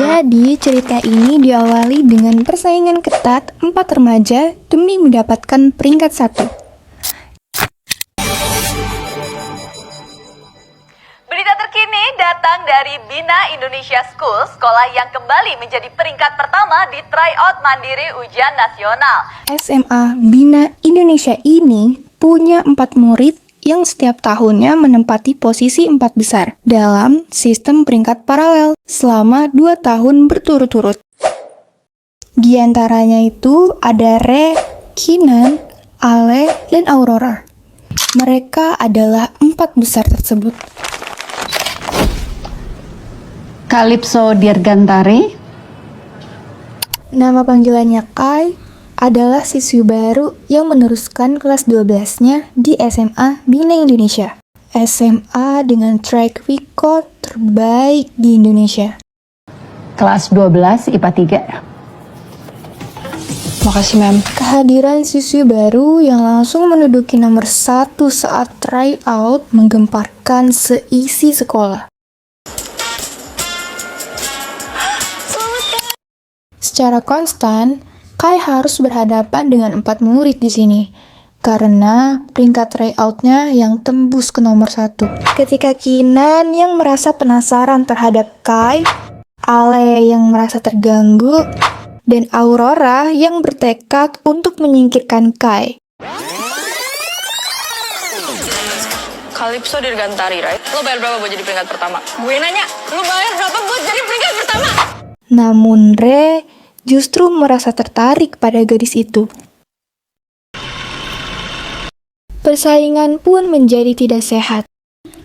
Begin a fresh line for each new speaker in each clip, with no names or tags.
Jadi, cerita ini diawali dengan persaingan ketat 4 remaja demi mendapatkan peringkat 1.
Berita terkini datang dari Bina Indonesia School, sekolah yang kembali menjadi peringkat pertama di tryout mandiri ujian nasional.
SMA Bina Indonesia ini punya 4 murid yang setiap tahunnya menempati posisi 4 besar dalam sistem peringkat paralel selama 2 tahun berturut-turut. Di antaranya itu ada Re, Kinan, Ale, dan Aurora. Mereka adalah 4 besar tersebut.
Calypso Dirgantari.
Nama panggilannya Kai adalah siswi baru yang meneruskan kelas 12-nya di SMA Bina Indonesia. SMA dengan track record terbaik di Indonesia.
Kelas 12 IPA 3.
Makasih, Ma'am. Kehadiran siswi baru yang langsung menduduki nomor 1 saat tryout menggemparkan seisi sekolah. Secara konstan, Kai harus berhadapan dengan 4 murid di sini, karena peringkat tryout-nya yang tembus ke nomor 1. Ketika Kinan yang merasa penasaran terhadap Kai, Ale yang merasa terganggu, dan Aurora yang bertekad untuk menyingkirkan Kai.
Calypso Dirgantari, right? Lo bayar berapa buat jadi peringkat pertama? Gue nanya, lo bayar berapa buat jadi peringkat pertama?
Namun Re justru merasa tertarik pada gadis itu. Persaingan pun menjadi tidak sehat.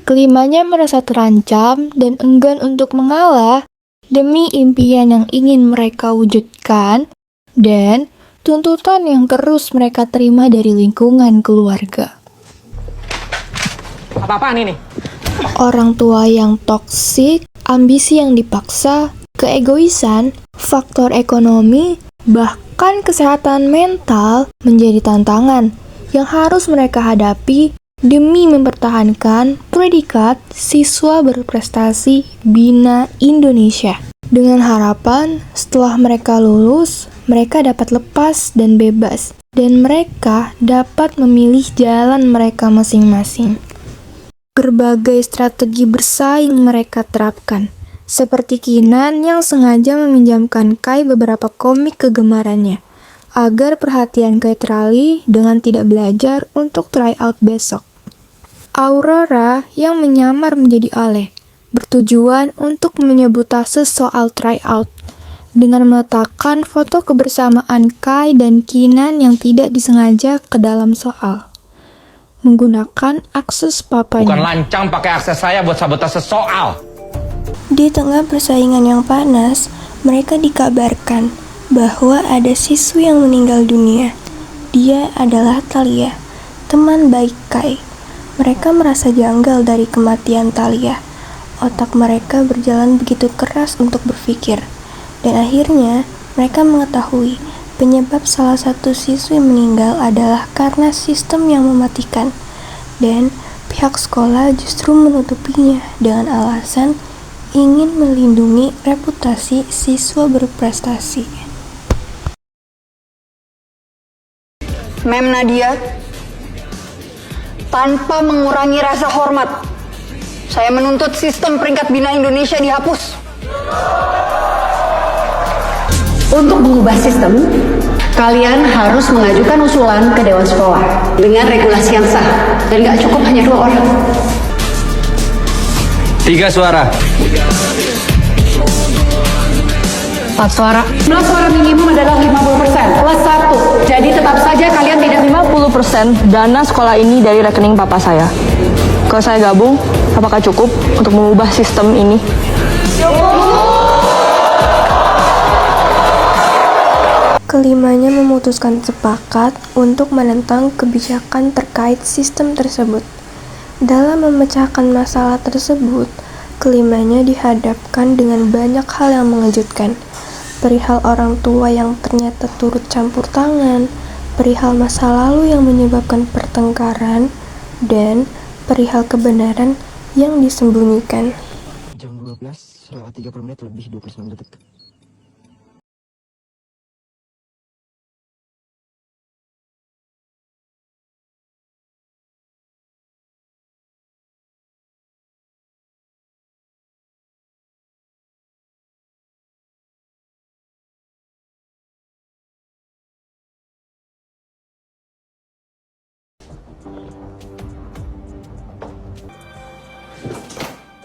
Kelimanya merasa terancam dan enggan untuk mengalah demi impian yang ingin mereka wujudkan dan tuntutan yang terus mereka terima dari lingkungan keluarga.
Apa-apaan ini?
Orang tua yang toksik, ambisi yang dipaksa, keegoisan, faktor ekonomi, bahkan kesehatan mental menjadi tantangan yang harus mereka hadapi demi mempertahankan predikat siswa berprestasi Bina Indonesia. Dengan harapan setelah mereka lulus, mereka dapat lepas dan bebas, dan mereka dapat memilih jalan mereka masing-masing. Berbagai strategi bersaing mereka terapkan, seperti Kinan yang sengaja meminjamkan Kai beberapa komik kegemarannya, agar perhatian Kai teralih dengan tidak belajar untuk tryout besok. Aurora yang menyamar menjadi Ale, bertujuan untuk menyebutase soal tryout, dengan meletakkan foto kebersamaan Kai dan Kinan yang tidak disengaja ke dalam soal. Menggunakan akses papanya.
Bukan lancang pakai akses saya buat sabotase soal.
Di tengah persaingan yang panas, mereka dikabarkan bahwa ada siswi yang meninggal dunia. Dia adalah Thalia, teman baik Kai. Mereka merasa janggal dari kematian Thalia. Otak mereka berjalan begitu keras untuk berpikir. Dan akhirnya, mereka mengetahui penyebab salah satu siswi meninggal adalah karena sistem yang mematikan. Dan pihak sekolah justru menutupinya dengan alasan ingin melindungi reputasi siswa berprestasi.
Mem Nadia, tanpa mengurangi rasa hormat, saya menuntut sistem peringkat Bina Indonesia dihapus.
Untuk mengubah sistem, kalian harus mengajukan usulan ke Dewan Sekolah dengan regulasi yang sah. Dan gak cukup hanya 2 orang.
3 suara.
4 suara. Jumlah suara minimum adalah 50% plus 1. Jadi tetap saja kalian tidak
50% dana sekolah ini dari rekening papa saya. Kalau saya gabung, apakah cukup untuk mengubah sistem ini?
Kelimanya memutuskan sepakat untuk menentang kebijakan terkait sistem tersebut. Dalam memecahkan masalah tersebut, kelimanya dihadapkan dengan banyak hal yang mengejutkan. Perihal orang tua yang ternyata turut campur tangan, perihal masa lalu yang menyebabkan pertengkaran, dan perihal kebenaran yang disembunyikan.
Jam 12 lewat 30 menit lebih 29 detik.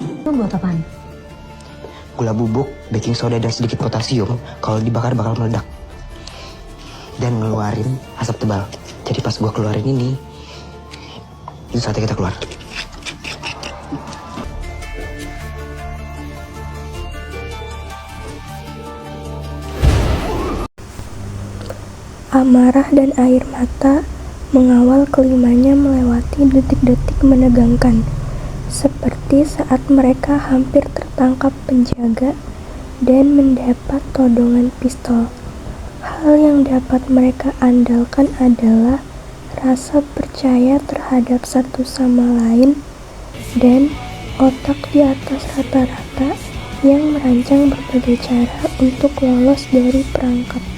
Itu buat apaan?
Gula bubuk, baking soda, dan sedikit potasium. Kalau dibakar bakal meledak dan ngeluarin asap tebal. Jadi pas gua keluarin ini, itu saatnya kita keluar.
Amarah dan air mata mengawal kelimanya melewati detik-detik menegangkan, seperti saat mereka hampir tertangkap penjaga dan mendapat todongan pistol. Hal yang dapat mereka andalkan adalah rasa percaya terhadap satu sama lain dan otak di atas rata-rata yang merancang berbagai cara untuk lolos dari perangkap.